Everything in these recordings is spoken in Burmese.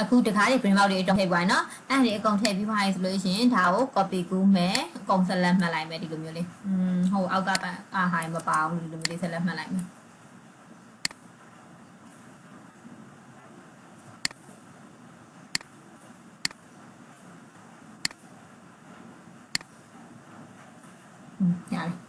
အခုတခါလေး print out တွေတော့ထည့်ပါနော်အဲ့ဒီအကုန်ထည့်ပြီးပါရင်ဆိုလို့ရှိရင်ဒါကို copy ကူးမယ်အကုန်ဆက်လက်မှတ်လိုက်မယ်ဒီလိုမျိုးလေးဟိုအောက်ကဟာမပါအောင်ဒီလိုမျိုးလေးဆက်လက်မှတ်လိုက်မယ်ရတယ်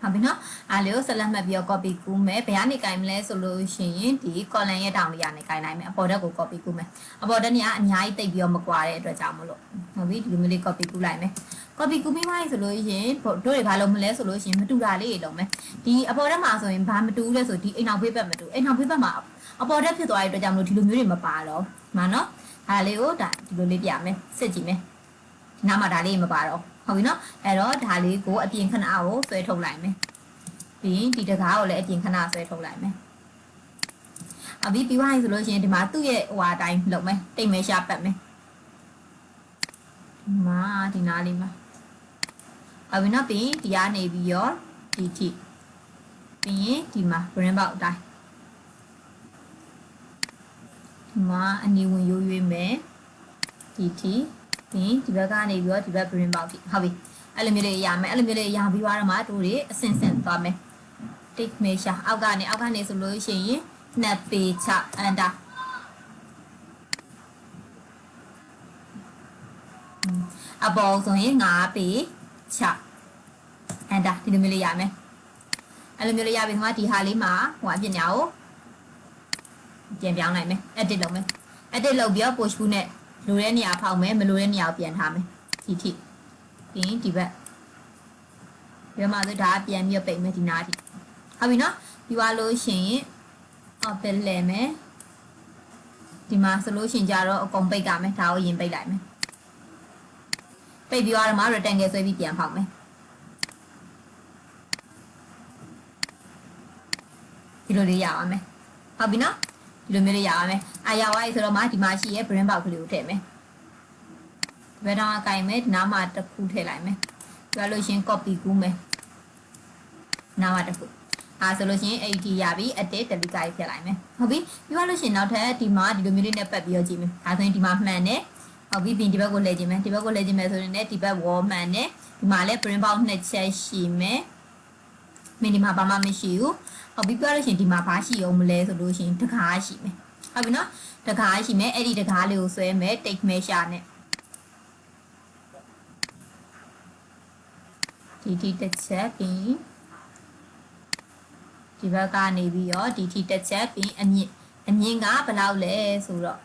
ဟုတ်ပြီနော်အားလေးကိုဆက်လက်မှတ်ပြီးတော့ copy ကူးမယ်ဘယ်ကနေကြိုင်မလဲဆိုလို့ရှိရင်ဒီ column ရဲ့တောင်လေးကနေကြိုင်နိုင်မယ်အပေါ်ဓာတ်ကို copy ကူးမယ်အပေါ်ဓာတ်နေကအများကြီးတိတ်ပြီးတော့မကွာတဲ့အတွက်ကြောင့်မလို့ဟုတ်ပြီဒီလိုမျိုးလေး copy ကူးလိုက်မယ် copy ကူးပြီးမှဆိုလို့ရှိရင်တို့တွေဘာလို့မလဲဆိုလို့ရှိရင်မတူတာလေးတွေလုံးမယ်ဒီအပေါ်ဓာတ်မှာဆိုရင်ဘာမတူလဲဆိုဒီအိမ်နောက်ဖေးဘက်မတူအိမ်နောက်ဖေးဘက်မှာအပေါ်ဓာတ်ဖြစ်သွားတဲ့အတွက်ကြောင့်မလို့ဒီလိုမျိုးတွေမပါတော့မှန်နော်ဒါလေးကိုဒါဒီလိုလေးပြမယ်စစ်ကြည့်မယ်ဒီနားမှာဒါလေးမပါတော့ဟုတ်ပြီနော်အဲ့တော့ဒါလေးကိုအပြင်ခဏကိုဆွဲထုတ်လိုက်မယ်ပြီးဒီတကားကိုလည်းအပြင်ခဏဆွဲထုတ်လိုက်မယ်အပြီးပြီးသွားရင်ဆိုလို့ရှိရင်ဒီမှာသူ့ရဲ့ဟိုအတိုင်းလုပ်မယ်တိတ်မဲရှာပတ်မယ်ဒီမှာဒီနားလေးမှာအပြီးနောက်ပြီးဒီကနေပြီးရောဒီထိပြီးရင်ဒီမှာ brain box အတိုင်းဒီမှာအနီဝင်ရိုးရွေးမယ်ဒီထိပြီးဒီဘက်ကနေပြီးတော့ဒီဘက် brain box ထိဟုတ်ပြီအဲ့လိုမျိုးလေးရမယ်အဲ့လိုမျိုးလေးရပြီးသွားတော့မှတို့တွေအစင်စင်သွားမယ်တိတ်မေရှာအောက်ကနေဆိုလို့ရှိရင်နှစ်ပေချအန်တာအပေါ်ဆိုရင်9ပေချအန်တာဒီလိုမျိုးလေးရမယ်အဲ့လိုမျိုးလေးရပြီးမှဒီဟာလေးမှာဟိုအပြင်ညာကိုပြန်ပြောင်းလိုက်မယ် edit လုပ်မယ် edit လုပ်ပြီးတော့ push ဘူးနဲ့လိုတဲ့နေရာဖောက်မယ်မလိုတဲ့နေရာကိုပြန်ထားမယ်ဒီထိပြီးဒီဘက်ဒီမှာဆိုဒါပြန်ပြီးပိတ်မယ်ဒီနားထိဟုတ်ပြီနော်ပြီးသွားလို့ရှိရင်ပဲလဲမယ်ဒီမှာဆိုလို့ရှိရင်ကြတော့အကုန်ပိတ်ကြမယ်ဒါကိုရင်ပိတ်လိုက်မယ်ပိတ်ပြီးသွားတော့မှ rectangle ဆွဲပြီးပြန်ဖောက်မယ်ဒီလိုလေးရအောင်မယ်ဟုတ်ပြီနော်ဒီလိုမျိုးလေးရအောင်မယ်ရပါပြီဆိုတော့မှဒီမှာရှိရဲ့ brain box ကလေးကိုထည့်မယ်ဘယ်တော့ကင်မယ်ဒီနားမှာတစ်ခုထည့်လိုက်မယ်ပြောလို့ရှိရင် copy ကူးမယ်နားမှာတစ်ခုဆိုလို့ရှိရင် 80 ရပြီအတစ် delete ကိုဖြတ်လိုက်မယ်ဟုတ်ပြီပြောလို့ရှိရင်နောက်ထပ်ဒီမှာဒီလိုမျိုးလေးနဲ့ပတ်ပြီးတော့ကြည့်မယ်ဒါဆိုရင်ဒီမှာမှန်တယ်ဟုတ်ပြီပြင်ဒီဘက်ကိုလဲကြည့်မယ်ဒီဘက်ကိုလဲကြည့်မယ်ဆိုရင်လည်းဒီဘက် wall မှန်တယ်ဒီမှာလည်း print box နှစ်ချက်ရှိမယ်မင်းဒီမှာဘာမှမရှိဘူးဟုတ်ပြီပြောလို့ရှိရင်ဒီမှာဘာရှိအောင်မလဲဆိုလို့ရှိရင်တကားရှိမယ်ဟုတ်ပြီနော်တကားရှိမယ်အဲ့ဒီတကားလေးကိုဆွဲမယ် take measure နဲ့ဒီထိတစ်ချက်ပြီးဒီဘက်ကနေပြီးတော့ဒီထိတစ်ချက်ပြီးအမြင့်ကဘယ်လောက်လဲဆိုတော့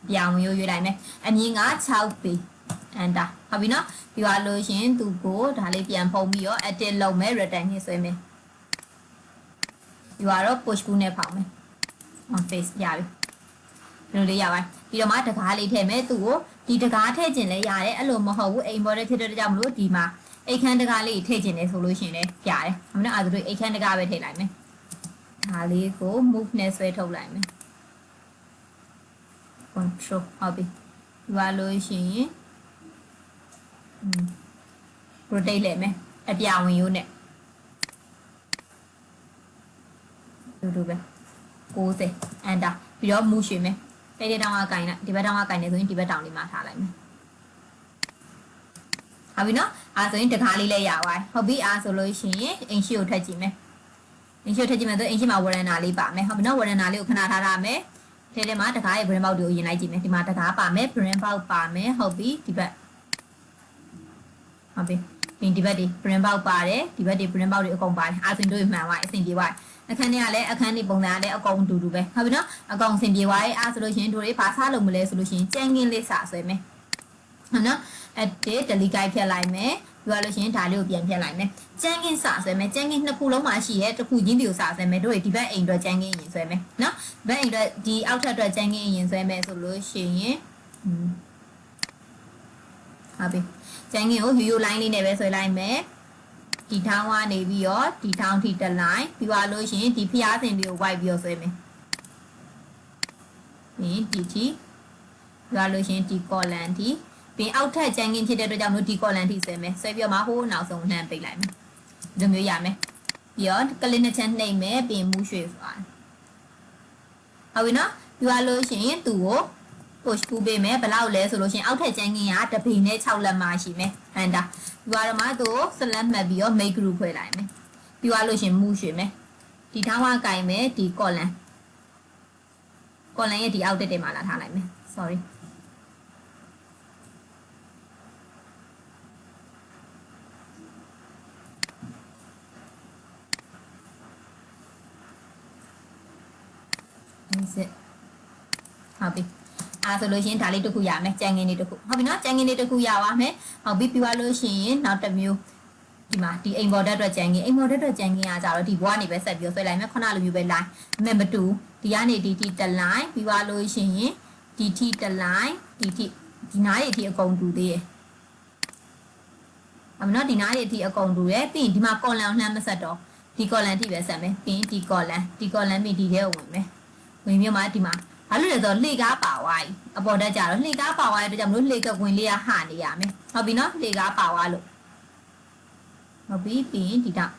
ပြောင်းရွေးလိုက်မယ်အမြင့်က6ပေအန်တာဟုတ်ပြီနော်ပြီးသွားလို့ရှင်သူကိုဒါလေးပြန်ဖုံးပြီးတော့ edit လုပ်မယ် rectangle ဆွဲမယ်ပြီးတော့ push ကူးနဲ့ဖောက်မယ် on face ရပြီဒီလိုလေးရပါပြီးတော့မှတကားလေးထည့်မယ်သူကိုဒီတကားထည့်ခြင်းလည်းရတယ်အဲ့လိုမဟုတ်ဘူးအိမ်ပေါ်လေးဖြစ်တဲ့ကြောင့်မလို့ဒီမှာအိတ်ခမ်းတကားလေးထည့်ခြင်းလည်းဆိုလို့ရှိရင်လည်းရတယ်။အမနော်အဲ့ဒါတို့အိတ်ခမ်းတကားပဲထည့်လိုက်မယ်။ဒါလေးကို move နဲ့ဆွဲထုတ်လိုက်မယ်။ control ဟုတ်ပြီ။ရွာလို့ရှိရင် rotate လိုက်မယ်။အပြာဝင်ရိုးနဲ့ดูပဲ60 enter ပြီးတော့ move ရွှေ့မယ်။တဲ့တောင်ကကင်လိုက်ဒီဘက်တောင်ကကင်နေဆိုရင်ဒီဘက်တောင်လေးမှာထားလိုက်မယ်။ဟုတ်ပြီနော်ဆိုရင်တကားလေးလည်းရသွားဟုတ်ပြီဆိုလို့ရှိရင်အင်ရှိကိုထည့်ကြည့်မယ်အင်ရှိကိုထည့်ကြည့်မယ်ဆိုအင်ရှိမှာဝရဏာလေးပါမယ်ဟုတ်ပြီနော်ဝရဏာလေးကိုခဏထားရမယ်ထဲမှာတကားရဲ့ brain box တွေကိုရင်လိုက်ကြည့်မယ်ဒီမှာတကားပါမယ် brain box ပါမယ်ဟုတ်ပြီဒီဘက်ဟုတ်ပြီဒီဘက်ဒီ brain box ပါတယ်ဒီဘက်ဒီ brain box တွေအကုန်ပါတယ်ဆိုရင်တို့မှန်သွားအဆင်ပြေသွားအခန်းထဲကလည်းအခန်းဒီပုံစံကလည်းအကုန်တူတူပဲဟုတ်ပြီနော်အကုန်အဆင်ပြေသွားရဲ့ဆိုလို့ရှိရင်တို့တွေဘာစားလို့မလဲဆိုလို့ရှိရင်ကြမ်းကင်းလေးစဆွဲမယ်ဟုတ်နော်edit delete ကိုဖြတ်လိုက်မယ်ပြောလို့ရှိရင်ဒါလေးကိုပြန်ဖြတ်လိုက်မယ်ကြမ်းကင်းစဆွဲမယ်ကြမ်းကင်းနှစ်ခုလုံးမှာရှိရဲ့တစ်ခုချင်းဒီကိုစဆွဲမယ်တို့ဒီဘက်အိမ်အတွက်ကြမ်းကင်းရင်ဆွဲမယ်နော်ဘက်အိမ်အတွက်ဒီအောက်ထပ်အတွက်ကြမ်းကင်းရင်ဆွဲမယ်ဆိုလို့ရှိရင်ဟုတ်ပြီကြမ်းကင်းကိုရိုးရိုး line လေးနဲ့ပဲဆွဲလိုက်မယ်ဒီထောင်းကနေပြီးတော့ဒီထောင်းထိတစ် line ပြီးသွားလို့ရှိရင်ဒီဖျားစင်လေးကို white ပြီးတော့ဆွဲမယ်ဒီထိပြီးသွားလို့ရှိရင်ဒီ column ထိပြီးအောက်ထပ်ကြမ်းကင်းဖြစ်တဲ့အတွက်ကြောင့်တို့ဒီ column ထိဆွဲမယ်ဆွဲပြီးတော့မှဟိုးနောက်ဆုံးနှမ်းပိတ်လိုက်မယ်ဒီမျိုးရမယ်ပြီးတော့ကလစ်နှစ်ချက်နှိပ်မယ်ပြီးမူးရွှေ့သွား ဟုတ်ပြီနော်ပြီးသွားလို့ရှိရင်သူ့ကို push ကူးပေးမယ်ဘယ်လောက်လဲဆိုလို့ရှိရင်အောက်ထက်ကျန်းကင်းကတပိနဲ့6လက်မှရှိမယ်ဟန်တာပြီးသွားတော့မှသူ့ကို select မှတ်ပြီးတော့ make group ဖွဲ့လိုက်မယ်ပြီးသွားလို့ရှိရင် move ရွှေ့မယ်ဒီထောင်းကကင်မယ်ဒီ column ရဲ့ဒီအောက်တက်တွေမှာလာထားလိုက်မယ် sorry is it ဟုတ်ပြီအားဆိုလို့ရှိရင်ဒါလေးတစ်ခုရမယ်ကြံငင်းလေးတစ်ခုဟုတ်ပြီနော်ကြံငင်းလေးတစ်ခုရပါမယ်ဟုတ်ပြီပြီးသွားလို့ရှိရင်နောက်တစ်မျိုးဒီမှာဒီအိမ်ဘော်ဓာတ်အတွက်ကြံငင်းအိမ်ဘော်ဓာတ်အတွက်ကြံငင်းကကြတော့ဒီဘွားနေပဲဆက်ပြီးဆွဲလိုက်မယ်ခုနလိုမျိုးပဲ line မမတူဒီကနေဒီထိတစ် line ပြီးသွားလို့ရှိရင်ဒီထိတစ် line ဒီထိဒီနားတွေအထိအကုန်တူသေးရဲ့ဟုတ်ပြီနော်ဒီနားတွေအထိအကုန်တူရဲ့ပြီးရင်ဒီမှာ column လှမ်းမဆက်တော့ဒီ column အထိပဲဆက်မယ်ပြီးရင်ဒီ column ပြီးဒီထဲကိုဝင်မယ်ဝင်မြမှာဒီမှာဘာလို့လဲဆိုတော့လှေကားပါဝါးအပေါ်တက်ကြတော့လှေကားပါဝါးရဲ့အတွက်ကြောင့်မလို့လှေကဝင်လေးကဟနေရမယ်ဟုတ်ပြီနော်လှေကားပါဝါးလို့ဟုတ်ပြီပြီးရင်ဒီတော့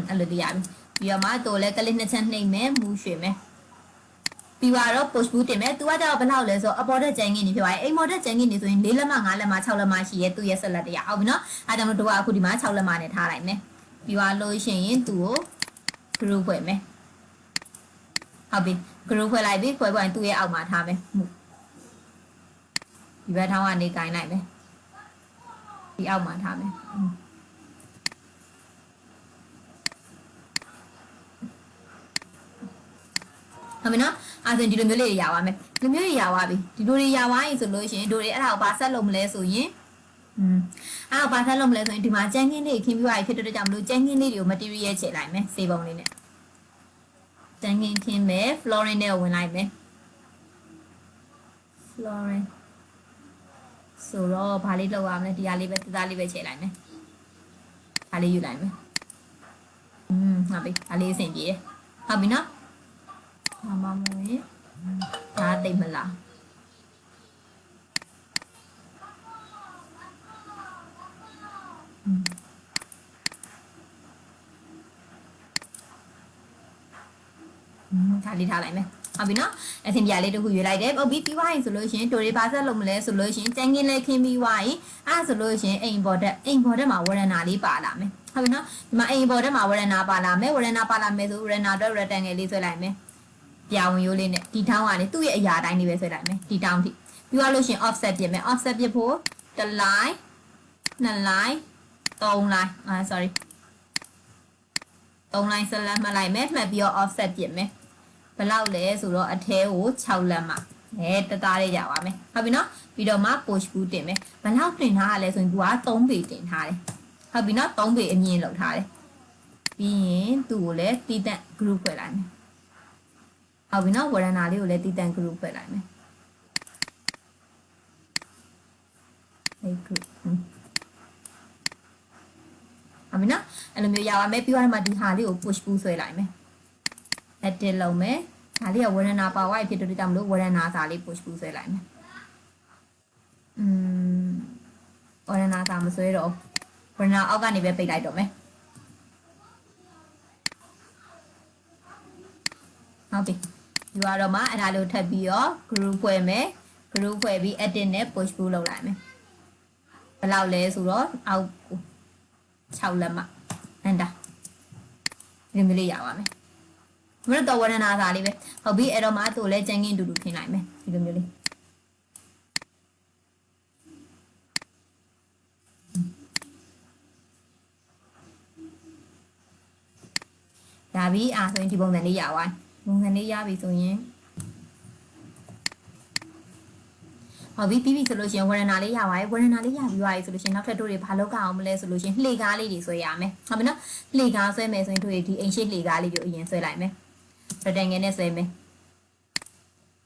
အဲ့လိုတရားပြီပြီးတော့မှတော့လဲကလေးနှစ်ချက်နှိမ့်မယ်မူးရွှေ့မယ်ပြီးတော့ push boot တင်မယ်သူကကြတော့ဘယ်လောက်လဲဆိုတော့အပေါ်တက်ကျန်ငင်းနေဖြစ်သွားရင်အိမ်ပေါ်တက်ကျန်ငင်းနေဆိုရင်4လက်မ5လက်မ6လက်မရှိရဲ့သူ့ရဲ့ဆက်လက်တရားဟုတ်ပြီနော်အဲဒါကြောင့်တို့ကအခုဒီမှာ6လက်မနဲ့ထားလိုက်မယ်ပြီးတော့လို့ရှိရင်သူ့ကို group ဖွဲ့မယ်ဟုတ်ပြီ group ဖွဲ့လိုက်ပြီဖွဲ့ရင်သူ့ရဲ့အောက်မှာထားမယ်ဒီဘက်ထောင်းကနေကင်လိုက်မယ်ဒီအောက်မှာထားမယ်ဟုတ်ပြီနော်အဲ့ဒါဒီလိုမျိုးလေးရပါမယ်ဒီလိုမျိုးတွေရပါပြီဒီလိုတွေရပါရင်ဆိုလို့ရှိရင်တို့တွေအဲ့ဒါကိုဘာဆက်လုပ်မလဲဆိုရင်အဲ့တော့ဘာဆက်လုပ်မလဲဆိုရင်ဒီမှာကြမ်းခင်းလေးခင်းပြီးသွားပြီဖြစ်တဲ့ကြောင့်မလို့ကြမ်းခင်းလေးတွေကို material ချိန်လိုက်မယ်စေပုံလေးနဲ့ကြမ်းခင်းခင်းမယ် flooring နဲ့ဝင်လိုက်မယ် flooring ဆိုတော့ဘာလေးလောက်ရမလဲဒီဟာလေးပဲသသားလေးပဲချိန်လိုက်မယ်ဒါလေးယူလိုက်မယ်ဟုတ်ပြီဒါလေးအဆင်ပြေတယ်ဟုတ်ပြီနော်မမမိုးရေဒါတိတ်မလားဒါလေးထားလိုက်မယ်ဟုတ်ပြီနော်အဆင်ပြေလေးတစ်ခုရွေးလိုက်တယ်ဟုတ်ပြီပြီးသွားရင်ဆိုလို့ရှိရင်တို့တွေပါဆက်လုပ်မလဲဆိုလို့ရှိရင်ကြမ်းကင်းလေးခင်းပြီးသွားရင်အဲ့ဆိုလို့ရှိရင်အိမ်ဘော်တက်မှာဝရဏာလေးပါလာမယ်ဟုတ်ပြီနော်ဒီမှာအိမ်ဘော်တက်မှာဝရဏာပါလာမယ်ဝရဏာပါလာမယ်ဆိုဝရဏာအတွက် rectangle လေးဆွဲလိုက်မယ်ပြောင်းရိုးလေးနဲ့ဒီထောင်းကနေသူ့ရဲ့အရာတိုင်းလေးပဲဆွဲလိုက်မယ်ဒီတောင်းထိပြီးသွားလို့ရှိရင် offset ပြစ်မယ် offset ပြစ်ဖို့တစ် line နှစ် line 3 line sorry 3 line ဆက်လက်မှတ်လိုက်မယ်မှတ်ပြီးတော့ offset ပြစ်မယ်ဘယ်လောက်လဲဆိုတော့အထဲကို6လက်မှတသားလေးရပါမယ်ဟုတ်ပြီနော်ပြီးတော့မှ push boot တင်မယ်ဘယ်လောက်တင်ထားရလဲဆိုရင်သူက3ပေတင်ထားတယ်ဟုတ်ပြီနော်3ပေအမြင့်လောက်ထားတယ်ပြီးရင်သူ့ကိုလည်းတီးတန့် group ဖွဲ့လိုက်မယ်ဟုတ်ပြီနော်ဝရဏာလေးကိုလည်းတီးတန့် group ဖွဲ့လိုက်မယ်အဲ့ group ဟုတ်ပြီနော်အဲ့လိုမျိုးရပါမယ်ပြီးတော့မှဒီဟာလေးကို push boot ဆွဲလိုက်မယ်edit လုပ်မယ်ဒါလေးကဝရဏာပါဝါဖြစ်တဲ့ကြောင့်မလို့ဝရဏာစာလေး push boot ဆွဲလိုက်မယ်ဝရဏာစာမဆွဲတော့ဝရဏာအောက်ကနေပဲပိတ်လိုက်တော့မယ်ဟုတ်ပြီယူရတော့မှအဲ့ဒါလို့ထပ်ပြီးတော့ group ဖွဲ့မယ် group ဖွဲ့ပြီး edit နဲ့ push boot လုပ်လိုက်မယ်ဘယ်လောက်လဲဆိုတော့အောက်6လက်မှ enter ဒီမျိုးလေးရပါမယ်မင်းတော့ဝရဏာစာလေးပဲဟုတ်ပြီအဲ့တော့မှသူ့လည်းကြမ်းကင်းတူတူခင်းလိုက်မယ်ဒီလိုမျိုးလေးဒါပြီးဆိုရင်ဒီပုံစံလေးရသွားပုံစံလေးရပြီဆိုရင်ဟုတ်ပြီပြီးဆိုလို့ရှိရင်ဝရဏာလေးရပါတယ်ဝရဏာလေးရပြီးသွားပြီဆိုလို့ရှိရင်နောက်ထပ်တို့တွေဘာလုပ်ကြအောင်မလဲဆိုလို့ရှိရင်လှေကားလေးတွေဆွဲရမယ်ဟုတ်ပြီနော်လှေကားဆွဲမယ်ဆိုရင်တို့တွေဒီအိမ်ရှိလှေကားလေးကိုအရင်ဆွဲလိုက်မယ်rectangle နဲ့ဆွဲမယ်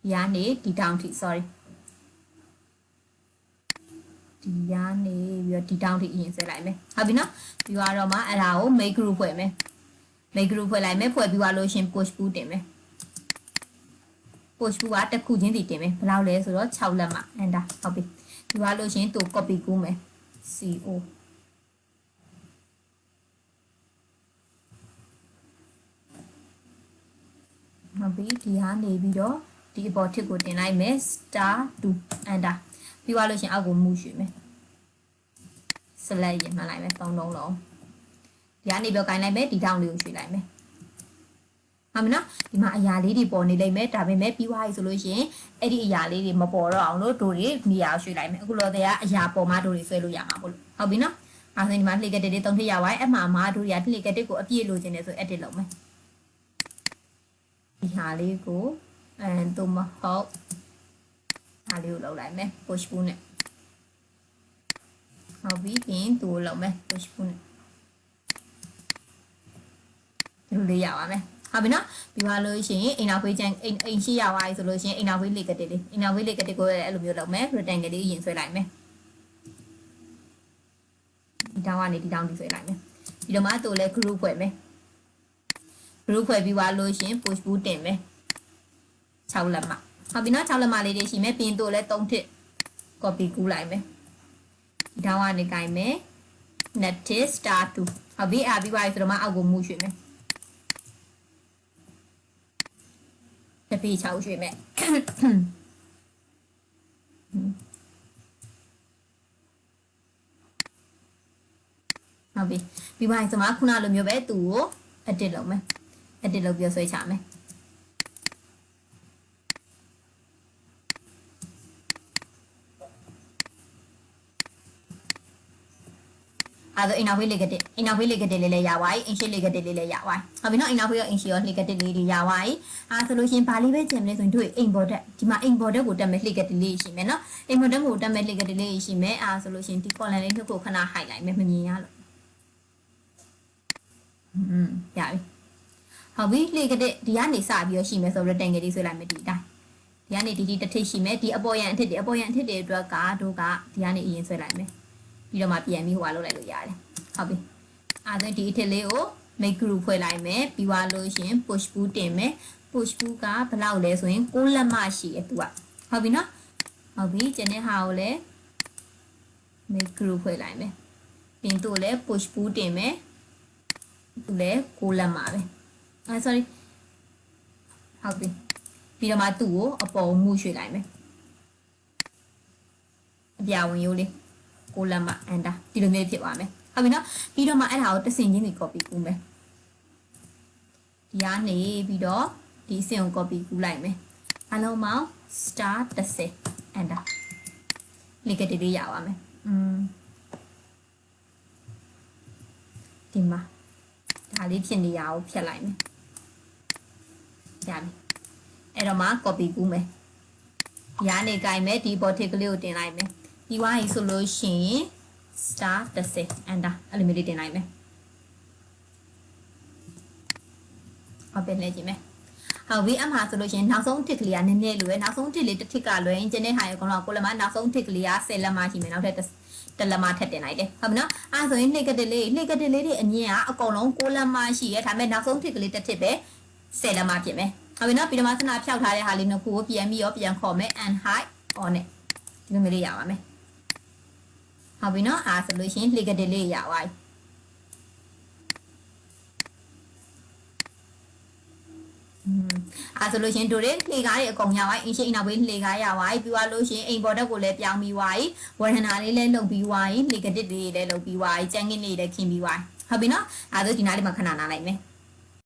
ဒီကနေဒီတောင်းထိ sorry ဒီကနေပြီးတော့ဒီတောင်းထိအရင်ဆွဲလိုက်မယ်ဟုတ်ပြီနော်ပြီးတော့မှအဲ့ဒါကို make group ဖွဲ့မယ် make group ဖွဲ့လိုက်မယ်ဖွဲ့ပြီးသွားလို့ရှင် push boot တင်မယ် push boot ကတစ်ခုချင်းစီတင်မယ်ဘယ်လောက်လဲဆိုတော့6လက်မှ enter ဟုတ်ပြီပြီးသွားလို့ရှင်သူ copy ကူးမယ် co ဟုတ်ပြီဒီဟာနေပြီးတော့ဒီအပေါ်ထစ်ကိုတင်လိုက်မယ် star 2 enter ပြီးသွားလို့ရှင်အောက်ကိုမူရွှေ့မယ် select ရင်မှန်လိုက်မယ်3လုံးလုံးဒီကနေပြီးကိုင်းလိုက်မယ်ဒီထောင်လေးကိုရွှေ့လိုက်မယ်ဟုတ်ပြီနော်ဒီမှာအရာလေးတွေပေါ်နေလိမ့်မယ်ဒါပေမဲ့ပြီးသွားပြီဆိုလို့ရှင်အဲ့ဒီအရာလေးတွေမပေါ်တော့အောင်လို့တို့တွေနေရာရွှေ့လိုက်မယ်အခုလောတဲ့အရာပေါ်မှာတို့တွေဆွဲလို့ရမှာပေါ့လို့ဟုတ်ပြီနော်အဲ့ဒါဒီမှာလှေကတစ်လေး3ထစ်ရပါတယ်အမှားမှာတို့တွေကလှေကတစ်ကိုအပြည့်လိုချင်တယ်ဆို edit လုပ်မယ်ဒီဟာလေးကိုသို့မဟုတ်ဒါလေးကိုလုပ်လိုက်မယ် push pull နဲ့ဟုတ်ပြီပြီးရင်သူ့ကိုလုပ်မယ် push pull နဲ့ဒီလိုလေးရပါမယ်ဟုတ်ပြီနော်ပြီးသွားလို့ရှိရင်အိမ်နောက်ဖေးချမ်းအိမ်ရှိရပါပြီဆိုလို့ရှိရင်အိမ်နောက်ဖေးလေကတစ်လေးအိမ်နောက်ဖေးလေကတစ်ကိုလည်းအဲ့လိုမျိုးလုပ်မယ် rectangle လေးရင်ဆွဲလိုက်မယ်ဒီတောင်းကနေဒီတောင်းဒီဆွဲလိုက်မယ်ဒီတော့မှသူ့လည်း group ဖွဲ့မယ် group ဖွဲ့ပြီးသွားလို့ရှိရင် push pull တင်မယ်6လက်မဟုတ်ပြီနော်6လက်မလေးတွေရှိမယ်ပြီးရင်သူ့လည်း3ထစ် copy ကူးလိုက်မယ်ဒီတောင်းကနေကြိုင်မယ် net star 2ဟုတ်ပြီအားပြီးသွားပြီဆိုတော့မှအောက်ကိုမူရွှေ့မယ်တပီ6ရွှေ့မယ်ဟုတ်ပြီပြီးပါရင်စမခုနလိုမျိုးပဲသူ့ကို edit လုပ်မယ် edit လုပ်ပြီးဆွဲချမယ်အဲ့တော့အိမ်နောက်ဖေးလေကတဲ့အိမ်နောက်ဖေးလေကတဲ့လေးလည်းရပါ යි အင်ရှိလေကတဲ့လေးလည်းရပါ යි ဟုတ်ပြီနော်အိမ်နောက်ဖေးရောအင်ရှိရောလေကတဲ့လေးတွေရပါ යි အဲ့ဆိုလို့ရှင်ဘာလေးပဲကျင်မလဲဆိုရင်တို့အိမ်ဘော်တက်ဒီမှာအိမ်ဘော်တက်ကိုတက်မဲ့လေကတဲ့လေးရှိမယ်နော်အိမ်ဘော်တက်ကိုတက်မဲ့လေကတဲ့လေးရှိမယ်အဲ့ဆိုလို့ရှင်ဒီ column လေးတစ်ခုခဏ hide လိုက်မယ်မမြင်ရလို့ရပြီဟုတ်ပြီလေကတဲ့ဒီကနေစပြီးတော့ရှိမယ်ဆို rectangle လေးဆွဲလိုက်မယ်ဒီအတိုင်းဒီကနေဒီတစ်ထိပ်ရှိမယ်ဒီအပေါ်ရန်အထစ်တွေအတွက်ကတို့ကဒီကနေအရင်ဆွဲလိုက်မယ်ပြီးတော့မှပြန်ပြီးဟိုလုပ်လိုက်လို့ရတယ်ဟုတ်ပြီအဲ့ဒါဒီအထစ်လေးကို make group ဖွဲ့လိုက်မယ်ပြီးသွားလို့ရှင် push pull တင်မယ် push pull ကဘယ်လောက်လဲဆိုရင်6လက်မရှိရသူကဟုတ်ပြီနော်ဟုတ်ပြီကျန်တဲ့ဟာကိုလည်း make group ဖွဲ့လိုက်မယ်ပြင်တို့လည်း push pull တင်မယ်သူလည်း6လက်မှာပဲsorry ဟုတ်ပြီပြီးတော့မှသူ့ကိုအပေါ်မှုရွှေ့လိုက်မယ်အပြာဝင်ရိုးလေး6လက်မှာ enter ဒီလိုမျိုးဖြစ်သွားမယ်ဟုတ်ပြီနော်ပြီးတော့မှအဲ့ဒါကိုတစ်စင်ချင်းစီ copy ကူးမယ်ဒီကနေပြီးတော့ဒီအစင်ကို copy ကူးလိုက်မယ်အလုံးပေါင်း star 30 enter လေကတိလေးရပါမယ်ဒီမှာဒါလေးဖြစ်နေရအောင်ဖြတ်လိုက်မယ်ရပြီအဲ့တော့မှ copy ကူးမယ်ဒီကနေကြိုင်မယ်ဒီ bottle ကလေးကိုတင်လိုက်မယ်ဒီဝိုင်းဆိုလို့ရှိရင် star 30 enter အဲ့လိုမျိုးလေးတင်လိုက်မယ်ဟုတ်ပဲလဲကြည့်မယ်ဟုတ်ပြီအမှားဆိုလို့ရှိရင်နောက်ဆုံးတစ်ကလေးကနည်းနည်းလိုပဲနောက်ဆုံးတစ်လေးတစ်ထစ်ကလွယ်ရင်ကျန်တဲ့ဟာရေကောင်တော့ကိုလမနောက်ဆုံးတစ်ကလေးက10လက်မှရှိမယ်နောက်ထပ်တစ်လက်မှထပ်တင်လိုက်တယ်ဟုတ်ပြီနော်အဲ့ဆိုရင်နှိပ်ကတစ်လေးတွေအမြင့်ကအကုန်လုံး6လက်မှရှိရဲဒါပေမဲ့နောက်ဆုံးတစ်ကလေးတစ်ထစ်ပဲ10လက်မှဖြစ်မယ်ဟုတ်ပြီနော်ပြီးတော့မှစနာဖြောက်ထားတဲ့ဟာလေးနှစ်ခုကိုပြန်ပြီးတော့ပြန်ခေါ်မယ် and high on နဲ့ဒီလိုမျိုးလေးရပါမယ်ဟုတ်ပြီနော်အားဆိုလို့ရှိရင်လှေကတစ်လေးရပါ යි အားဆိုလို့ရှိရင်တို့တွေလှေကားတွေအကုန်ရပါ යි အင်းရှိအိမ်နောက်ဘေးလှေကားရပါ යි ပြီးသွားလို့ရှိရင်အိမ်ပေါ်တက်ကိုလည်းပြောင်းပြီးွား යි ဝရဏာလေးလည်းလုပ်ပြီးွား යි လှေကတစ်လေးလည်းလုပ်ပြီးွား යි ကြမ်းကင်းလေးလည်းခင်းပြီးွား යි ဟုတ်ပြီနော်အားဆိုဒီနားလေးမှာခဏနားလိုက်မယ်